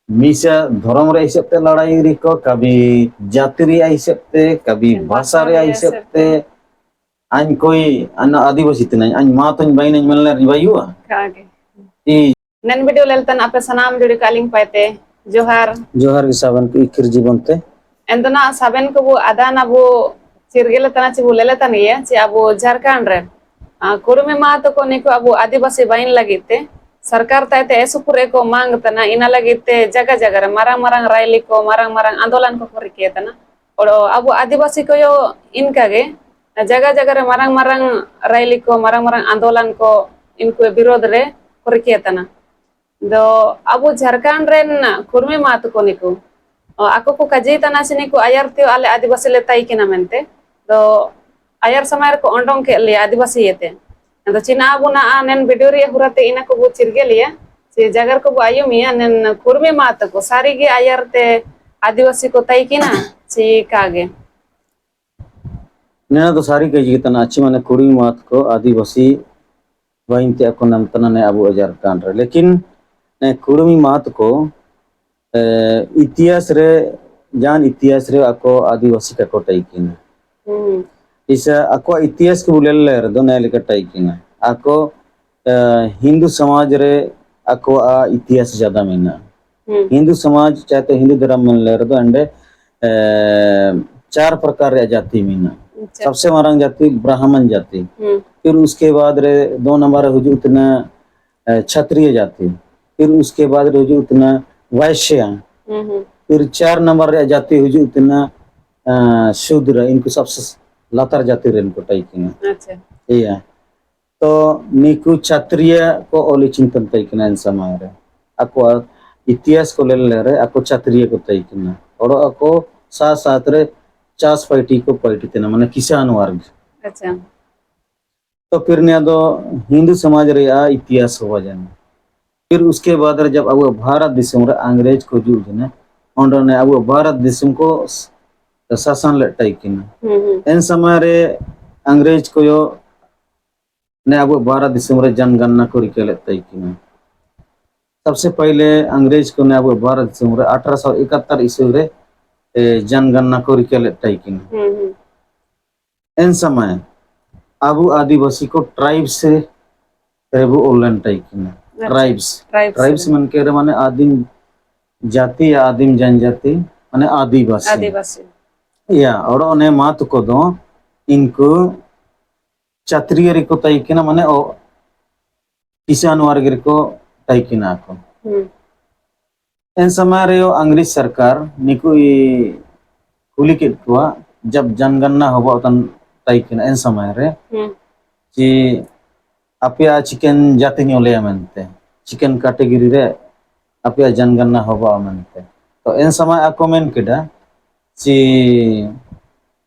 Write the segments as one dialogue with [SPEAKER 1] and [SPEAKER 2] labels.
[SPEAKER 1] मिसा धर्म रे हिसाब ते लड़ाई रिको कभी जाति रे हिसाब ते कभी भाषा रे हिसाब ते अन कोई अन आदिवासी तना अन मातन बाइन मनला रिवायुआ
[SPEAKER 2] कागे
[SPEAKER 1] ई
[SPEAKER 2] नन वीडियो लेलतन आपे सनाम जुड़ी कालिंग पाते जोहार
[SPEAKER 1] जोहार के सावन की इखिर जीवन ते
[SPEAKER 2] एंदना साबेन को वो आदान अबो चिरगेले तना ची बुलेले तनिए ची अबो झारखंड रे कुरुमे मा तो को निको अबो आदिवासी बाइन लगिते सरकार ताइते एसुपुरे को मांग तना इना लगिते जगह जगह रे मारंग मारंग रैली को मारंग मारंग आंदोलन को करके तना और अबो आदिवासी को यो इनका गे जगह जगह रे मारंग मारंग रैली को मारंग मारंग आंदोलन को इनको विरोध रे करके तना दो अबो झारखंड रे कुरुमे मा तो को निको aku ko kaji tanah sini ko ayar tio ale adibasi letai kina mente do ayar samar ko ondong ke le adibasi yete do cina abu na anen biduri hurate ina ko bu cirge liya si jagar ko bu ayu mi anen kurmi mata ko sari ge ayar te adibasi ko tai kina si kage
[SPEAKER 1] नैना तो सारी कही तना अच्छी माने कुड़ी मात को आदिवासी wine ते को नाम तना ने अबु अजार कान रे लेकिन ने कुड़ी मात को इतिहास रे जान इतिहास रे ako आदिवासी का को टाइकिन इसे ako इतिहास के बुलेल ले रे दो ने लेकर टाइकिन ako हिंदू समाज रे ako इतिहास ज्यादा मेना हिंदू समाज चाहे तो हिंदू धर्म में ले रे दो अंडे 4 प्रकार रे जाति मेना सबसे मारंग जाति ब्राह्मण जाति फिर उसके बाद रे 2 नंबर हुजू उतना क्षत्रिय जाति फिर उसके बाद रे हुजू उतना वैश्य फिर 4 नंबर रे जाति हुजू उतना शूद्र इनको सबसे लातर जाति रे इनको टाइकिन
[SPEAKER 2] अच्छा
[SPEAKER 1] ये तो निकु क्षत्रिय को ओली चिंतन टाइकिन इन समय रे ako इतिहास को ले रे ako क्षत्रिय को टाइकिन और ako साथ साथ रे चास पार्टी को पार्टी तना माने किसान वर्ग
[SPEAKER 2] अच्छा
[SPEAKER 1] तो फिर ने दो हिंदू समाज रे इतिहास हुआ जाना फिर उसके बाद जब अब भारत देश रे अंग्रेज को जूझ ने उन्होंने अब भारत देश को शासन लटाई किन इन समय रे अंग्रेज को यो ने अब भारत देश रे जनगणना को रिकेले तई किन सबसे पहले अंग्रेज को ने अब भारत देश रे 1871 ईस्वी रे जनगणना को रिकेले तई किन इन समय अब आदिवासी को ट्राइब से रेबु ओलन तई किन ट्राइब्स मन के माने आदिम जाति या आदिम जनजाति माने आदिवासी या और उन्हें मात को दो इनको क्षत्रिय रे को तई किना माने ओ किसान वर्ग रे को तई किना को इन समय रे अंग्रेज सरकार निको खुली के को जब जनगणना होबो तन तई किना इन समय रे जी apia chicken jati nyole amente chicken category re apia जनगणना होबा mente तो इन समय ako men keda si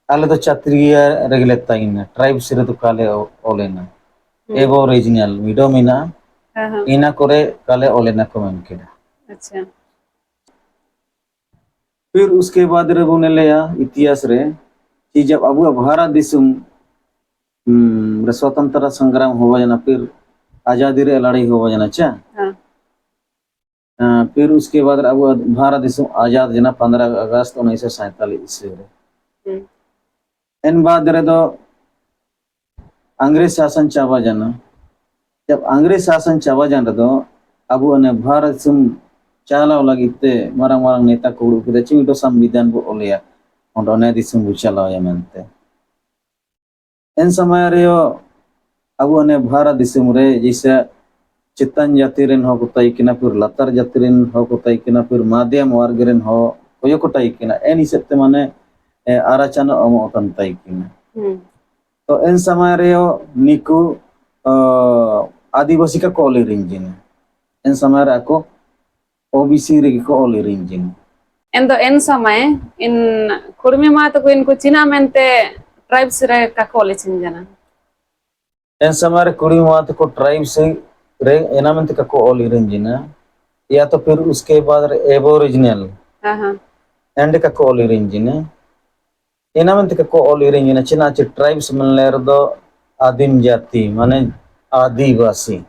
[SPEAKER 1] ale to क्षत्रिय रेगले ताइन ट्राइब सिरे तो काले ओलेना एबो रीजनल मिडो मिना इना करे काले ओलेना को men keda
[SPEAKER 2] अच्छा
[SPEAKER 1] फिर उसके बाद रे बोने लिया इतिहास रे कि जब अबु भारत दिसुम स्वतंत्रता संग्राम हुआ जना फिर आजादी रे लड़ाई हुआ जना चा फिर उसके बाद अब भारत देश आजाद जना 15 अगस्त 1947 ईस्वी रे इन बाद रे दो अंग्रेज शासन चावा जना जब अंग्रेज शासन चावा जना दो अब ने भारत सुम चालाव लगिते मारंग मारंग नेता को उड़के चिमिटो संविधान बो ओलिया ओंडोने दिसुम बुचालाव या मेनते इन समय रे अब ने भारत दिसुम रे जैसे चितन जाति रेन हो को तई किना फिर लतर जाति रेन हो को तई किना फिर माध्यम वर्ग रेन हो कोयो को तई किना एनी सेते माने आरचन अमोतन तई किना तो इन समय रे निकु आदिवासी का कोली रिंजिन इन समय रे को ओबीसी रे को ओली रिंजिन
[SPEAKER 2] इन समय इन कुर्मी मात को इनको चिना मेंते ट्राइब्स रे का कोली चिंजना
[SPEAKER 1] इन समय रे कुड़ी मात को ट्राइब से रे एनामेंट का को ओली रिंजिना या तो फिर उसके बाद एबोरिजिनल एंड का को ओली रिंजिना एनामेंट का को ओली रिंजिना चिना च ट्राइब्स मन लेर दो आदिम जाति माने आदिवासी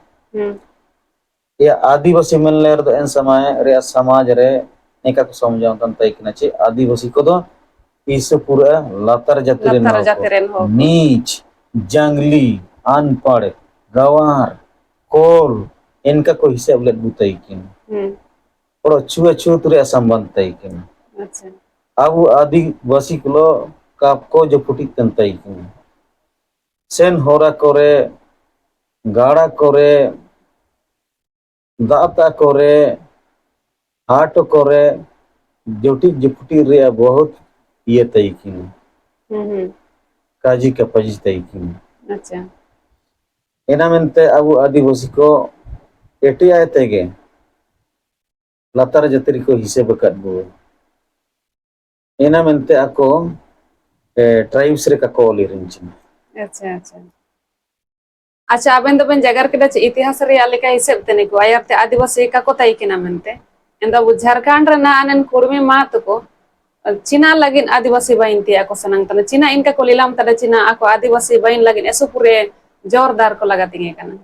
[SPEAKER 1] या आदिवासी मनले रे एन समय रे समाज रे नेका को समझाव तन तय किना चे आदिवासी को दो इस पूरा लातर जाति रे
[SPEAKER 2] latar
[SPEAKER 1] नाव को
[SPEAKER 2] jati ren ho ko.
[SPEAKER 1] नीच जंगली अनपढ़ गंवार कोल इनका को हिसाब ले बुतई किन और छुए छुए तुरे असंबंध तय किन
[SPEAKER 2] Acha.
[SPEAKER 1] अब आदिवासी को कापको जो फुटी तन तय किन सेन होरा करे गाड़ा करे दाता करे हाट करे जोटी जुपटी रे बहुत ये तय किन काजी का पजी तय किन
[SPEAKER 2] Acha.
[SPEAKER 1] एना मेनते अब आदिवासी को एटी आए तेगे लातार जतरी को हिसाब कट बो एना मेनते ako ट्राइब्स रे का Koli Rinchen
[SPEAKER 2] Acha, acha. Acha, aben do ben jagar kita ci itihas re alika hisab tene ko ayar te adivasi ka ko tai kina mente. Enda bu Jharkhand re na anen kurmi mat ko Cina lagin adivasi bain ti ako sanang tana Cina inka ko lilam tada Cina ako adivasi bain lagin eso pure jordar ko laga tinge kana.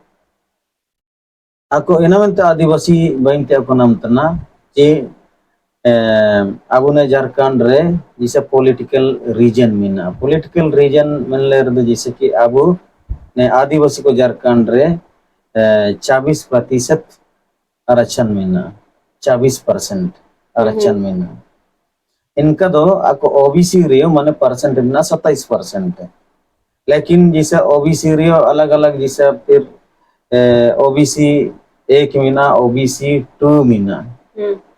[SPEAKER 1] ako Anna मेनते Adivasi बाइनते ako नाम तना जे अब ने झारखंड रे जैसे political reason मिना political reason मनले रे जैसे कि अब ने आदिवासी को झारखंड रे 24% आरक्षण मिना 24% आरक्षण मिना इनका दो ako ओबीसी रियो माने परसेंट ना 27% है लेकिन जैसे ओबीसी रियो अलग अलग जैसे फिर ओबीसी 1 मिना ओबीसी 2 मिना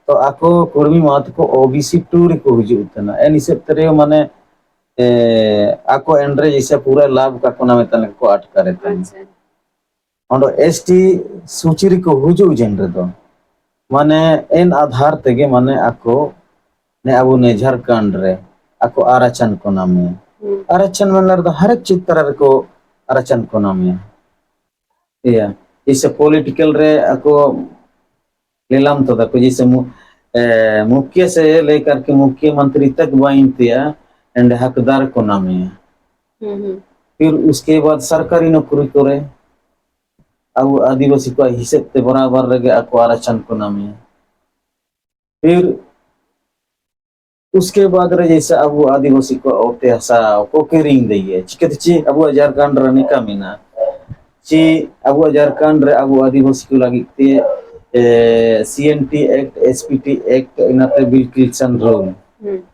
[SPEAKER 1] तो ako kurmi mat ko OBC 2 रे को हुजु तना एन हिसाब तरे माने ako एंड्रे जैसे पूरा लाभ का कोना में तने को अट करे तन
[SPEAKER 2] Acha.
[SPEAKER 1] और एसटी सूची रे को हुजु जेनरे दो माने एन आधार तेगे माने ako ने अब ने झारखंड रे ako आरक्षण को नाम है आरक्षण मतलब तो हर एक चीज तरह को आरक्षण को नाम है या इसे पॉलिटिकल रे ako नीलाम तो देखो जैसे मुख्य से लेकर के मुख्यमंत्री तक बाइंतिया एंड हकदार को नाम है फिर उसके बाद सरकारी नौकरी करे अब आदिवासी को हिसाब ते बराबर रगे ako आरक्षण को नाम है फिर उसके बाद रे जैसे अब आदिवासी को ओते हसा को केरिंग दइए चिकत ची अब झारखंड रने का मिना ची अब झारखंड रे अब आदिवासी को लगी ते सीएनटी एक्ट एसपीटी एक्ट इनाते बिल क्रिएशन रूल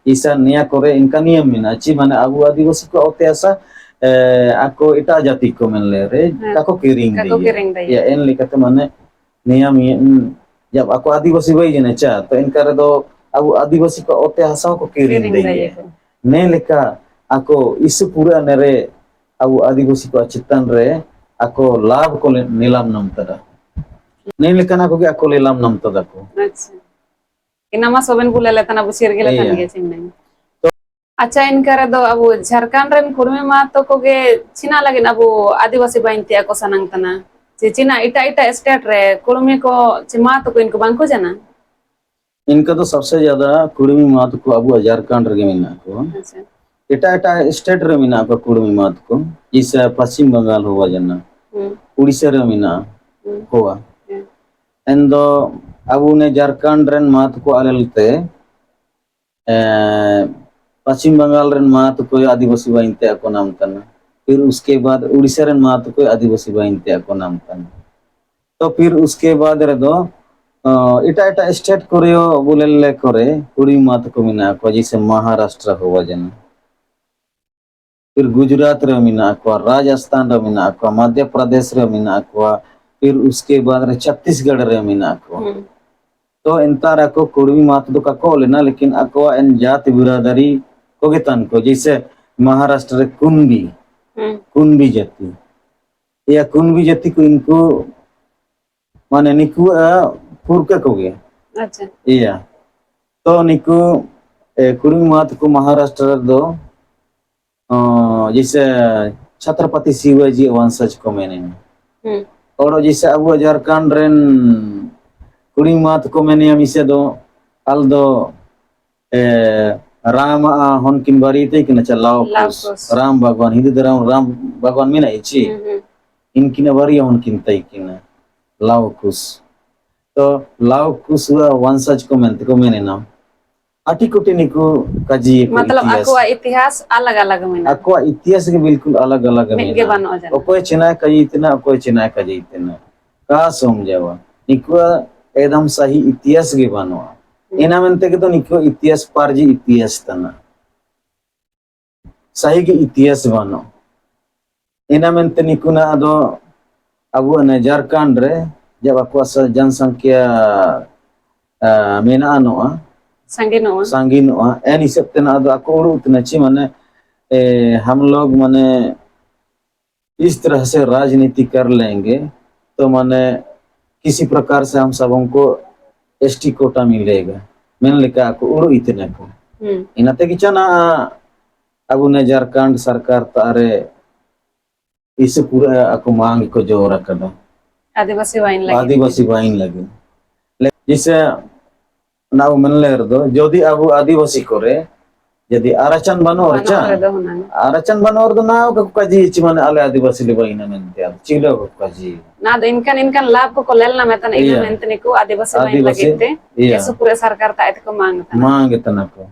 [SPEAKER 1] ईसा निया करे इनका नियम मिना ची माने अब आदिवासी को ओते हसा ako ita jati ko menle re kako kiring dइए या एन लिखते माने नियम जब ako आदिवासी भाई जने चा तो इनका रे दो अब आदिवासी को ओते हसा को किरिंग दइए ने लेका ako इस पूरा नेरे अब आदिवासी को चितन रे ako लाभ को नीलाम नम तरा ने लेका ना को ako नीलाम नम तदा को
[SPEAKER 2] Acha. Ina mas soben bulele tana bu sirgele tan ge chinna. Acha inka re do abu Jharkhand ren kurmi mat ko ge Cina lagin abu adivasi bain ti ako sanang tana. Ci Cina ita state re kurmi ko mat ko inko bangko jana.
[SPEAKER 1] इनका तो सबसे ज्यादा कुड़मी मात को अब झारखंड रे मिना को
[SPEAKER 2] Acha.
[SPEAKER 1] इटा स्टेट रे मिना को कुड़मी मात को इस पश्चिम बंगाल हुआ जना उड़ीसा रे मिना हुआ एंदो अब ने झारखंड रेन मात को अललते पश्चिम बंगाल रेन मात को आदिवासी बाइनते को नाम तना फिर उसके बाद उड़ीसा रेन मात को आदिवासी बाइनते को नाम तना तो फिर उसके बाद रे दो इटा स्टेट करियो बोलेले करे कुड़ी मात को मिना को जैसे महाराष्ट्र हुआ जना फिर गुजरात रे मिना को राजस्थान रे मिना को मध्य प्रदेश रे मिना को फिर उसके बाद रे छत्तीसगढ़ रे मिना को तो इंतारा को कुड़मी मात दो का को लेना लेकिन ako एन जाति बिरादरी को गेतन को जैसे महाराष्ट्र रे कुंबी जाति या कुंबी जाति को इनको माने निकु पुरके को गे
[SPEAKER 2] Acha.
[SPEAKER 1] iya तो निकु कुड़मी मात को महाराष्ट्र दो जैसे छत्रपति शिवाजी वंशज को मैंने और जैसे अब झारखंड रेन कुड़ी मात को मैंने हमेशा दो अल दो राम होनकिन बारीते कि न चलाओ राम भगवान हिंदू धर्म राम भगवान में नहीं ची इनकी न बारी होनकिन तई कि न लाओ कुस तो लाव कुसुआ वंशज को मेनते को मेनेना आटी कोटी निको काजी को
[SPEAKER 2] मतलब
[SPEAKER 1] इतिहास
[SPEAKER 2] aku इतिहास अलग-अलग मेना
[SPEAKER 1] ako इतिहास के बिल्कुल अलग अलग
[SPEAKER 2] मिल के
[SPEAKER 1] मेना
[SPEAKER 2] बनो जन
[SPEAKER 1] ओकोय चिना काजी इतना ओकोय चिना काजी इतना का समझावा निको एकदम सही इतिहास के बनवा एना मेनते के तो निको इतिहास पारजी इतिहास तना सही के इतिहास बनो एना मेनते निको ना अदो अबु ने झारखंड रे जब ako जनसंख्या मेना anoa
[SPEAKER 2] संगिनो
[SPEAKER 1] सांगीनोa एन हिसाब तेना अदो ako उड़ू उतना ची माने हम लोग माने इस तरह से राजनीति कर लेंगे तो माने किसी प्रकार से हम सबों को एसटी कोटा मिलेगा मैंने लिखा को उड़ो इतने को इनाते की चना अब ने झारखंड सरकार तारे इस पूरा aku मांग को जोर रखा आदिवासी वाइन लगे जिसे ना मन ले दो जोदी अब आदिवासी करे यदि आरचन बनो आरचन बनो और ना को काजी ची माने आले आदिवासी ले वाइन मेनते चिलो को काजी
[SPEAKER 2] ना दो इनकन लाभ को लेलना मेतन इन मेंतने को आदिवासी वाइन लगेते ऐसो पूरे सरकार ताइत को मांग
[SPEAKER 1] तना को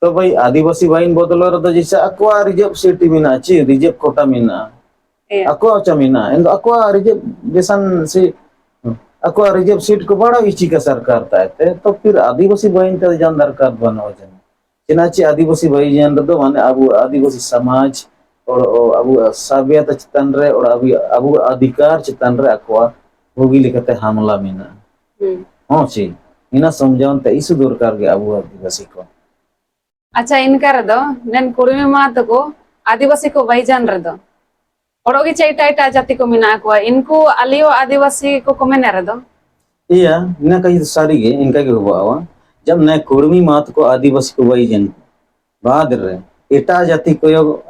[SPEAKER 1] तो भाई आदिवासी वाइन बदलो रे जैसे अक्वा रिजर्व सिटी मिना ची रिजर्व कोटा मिना अक्वा चमिना एंड अक्वा रिजर्व बेसन से अक्वा रिजर्व सीट को बड़ा इची का सरकार ताते तो फिर आदिवासी वाइन का जान दरकार बनो जन चिनाची आदिवासी भाई जान दो माने अबु आदिवासी समाज और अबु सभ्यता चितन रे और अबु अधिकार चितन रे अक्वा होगी लिखते हमला मिना हां ची इना समझावन ते इस दरकार के अबु आदिवासी को
[SPEAKER 2] अच्छा इनका रदो नेन कुरुमी मात को आदिवासी को भाईजान रदो ओडोगी चैटा जाति को मिना को इनको अलियो आदिवासी को मेने रदो
[SPEAKER 1] iya ina kai सारी के इनका के हुआ जब न कुर्मी मात को आदिवासी को भाईजान बाद रे एटा जाति को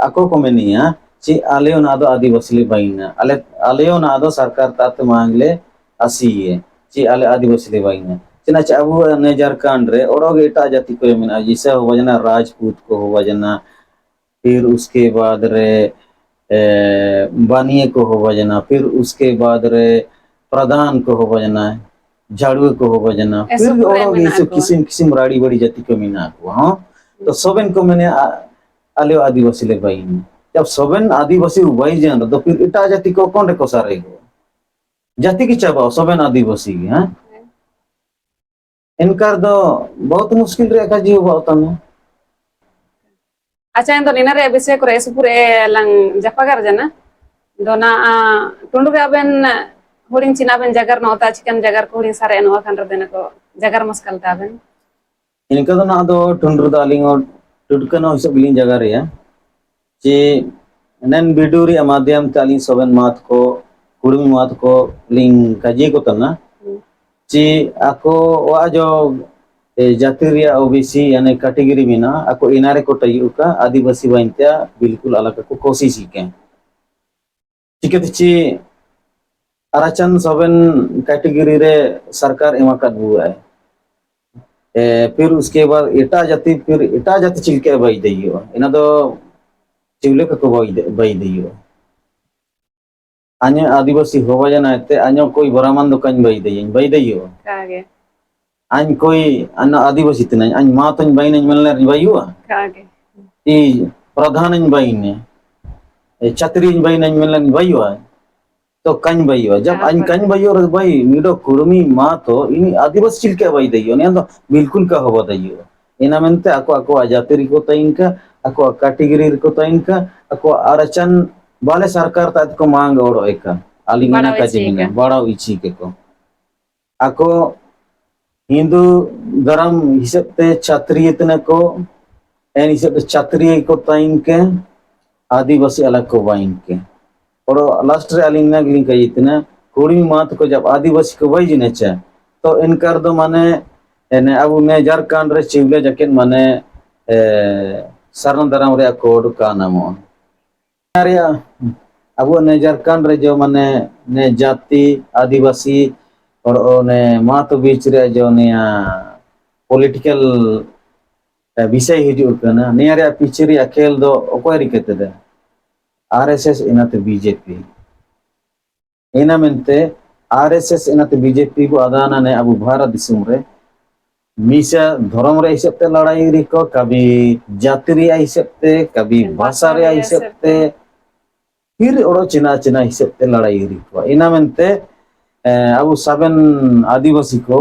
[SPEAKER 1] ako को मेनिया ची आलियो ना दो आदिवासी ले भाईना आलियो ना दो सरकार तात मांगले आसीए ची आले आदिवासी ले भाईना चिना चाबू ने झारखंड रे ओडोगे एटा जाति को मेना जिसे हो जना राजपूत को हो जना फिर उसके बाद रे बानिए को हो जना फिर उसके बाद रे प्रधान को हो जना झाड़ू को हो जना फिर ओडोगे इसे किसिम किसिम राड़ी बड़ी जाति को मेना को हां तो सोबेन को मैंने आलियो आदिवासी ले भाई जब सोबेन आदिवासी भाई जान तो फिर एटा जाति को कौन को सारेगो जाति की चाबा सोबेन आदिवासी हां इनकार दो बहुत मुश्किल रे का जीव होता है
[SPEAKER 2] अच्छा इन तो निनरे विषय को ऐसे पूरे लंग जपागर जना दोना टुंडु के अबेन होरिंग चिना बेन जगर नोता चिकन जगर को होरिंग सारे नोवा खंडर देने को जगर मुश्किल था बेन
[SPEAKER 1] इनका तो ना दो टुंडु दालिंग और टुडकनो हिसाब बिलिंग जगर या जे नन बिडूरी माध्यम तालिंग सोबेन मात को कुड़मी मात को लिंग काजी को तना ची ako wajo jatiria OBC यानी कैटेगरी में ना ako इनारे को तयु का आदिवासी वाइंत्या बिल्कुल अलग को कोशिश की चिके ची आरचन सोबेन कैटेगरी रे सरकार एमाकत हुआ है फिर उसके बाद एटा जाति चिलके भाई दइयो इना दो चिवले को भाई दइयो अन्य आदिवासी होवा जना ते अन्य कोई बरामन दो कन भाई दइयो
[SPEAKER 2] कागे
[SPEAKER 1] अन कोई अन आदिवासी तने अन मातन बाइन मनले भाईयो
[SPEAKER 2] कागे
[SPEAKER 1] ई प्रधान बाइन छतरी बाइन मनले भाईयो तो कन भाईयो जब अन कन भाईयो रे भाई मीडो कुड़मी मा तो इन आदिवासी चिलके भाई दइयो ने तो बिल्कुल का होवा दइयो इना मेनते ako जातिरी को तइनका ako कैटेगरी को तइनका ako आरचन बाले सरकार तात को मांग और एका आलिंगना का जमीन बड़ा इची के को ako हिंदू धर्म हिसाब ते क्षत्रिय तने को एन हिसाब ते क्षत्रिय को ताइन के आदिवासी अलग को वाइन के और लास्ट रे आलिंगना गिलिंग का इतना कुड़ी मात को जब आदिवासी को वही जने चा तो इनकार दो माने एने अब ने झारखंड रे चिवले जकेन माने सरन धर्म रे कोड का नामो अब ने झारखंड रे जो माने ने जाति आदिवासी और ने मात बीच रे जो ने पॉलिटिकल विषय हिजु कना ने रे पीछे रे खेल दो ओकोय रिकेते दे आरएसएस इनाते बीजेपी इना मेनते आरएसएस इनाते बीजेपी को आदाना ने अब भारत दिसुम रे मीसा धर्म रे हिसाब ते लड़ाई री को कभी जाति रे हिसाब ते कभी भाषा रे हिसाब ते फिर ओरो चिना चिना हिसाब ते लड़ाई री को इना मेनते अब सबन आदिवासी को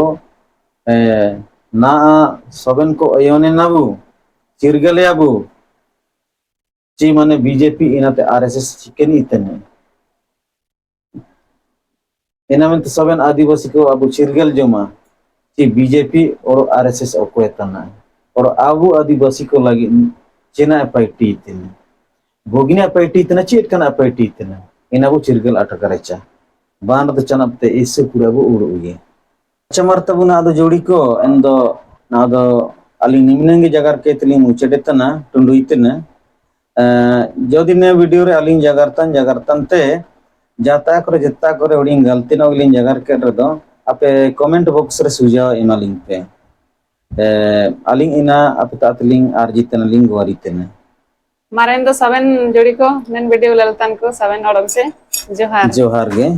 [SPEAKER 1] ना सबन को अयोने नाबू चिरगले अबू ची माने बीजेपी इनाते आरएसएस चिकन इतने इना मेनते सबन आदिवासी को अब चिरगल जमा ची बीजेपी और आरएसएस ओको तना और आबू आदिवासी को लगी चिना पार्टी इतने भोगिना पार्टी इतना चेट कना पार्टी इतना इना को चिरगल अटकरेचा बांध तो चनपते इससे पूरा वो उड़ उगे चमर तबुना अदो जोड़ी को एंदो ना अदो अली निम्नंगे जगह के तली मुचेडेतना टुंडु इतना जोदिने वीडियो रे अली जगरतन ते जाता करे जत्ता करे उड़िंग गलती ना उलिंग जगर के रदो आपे कमेंट बॉक्स रे सुझाव एमालिंग पे अलिंग इना आपे तातलिंग आर्जितन लिंग वारितन
[SPEAKER 2] मारें दो सबन जोड़ी को नन वीडियो ललतन को सबन ओडम से जोहार
[SPEAKER 1] जोहार गे।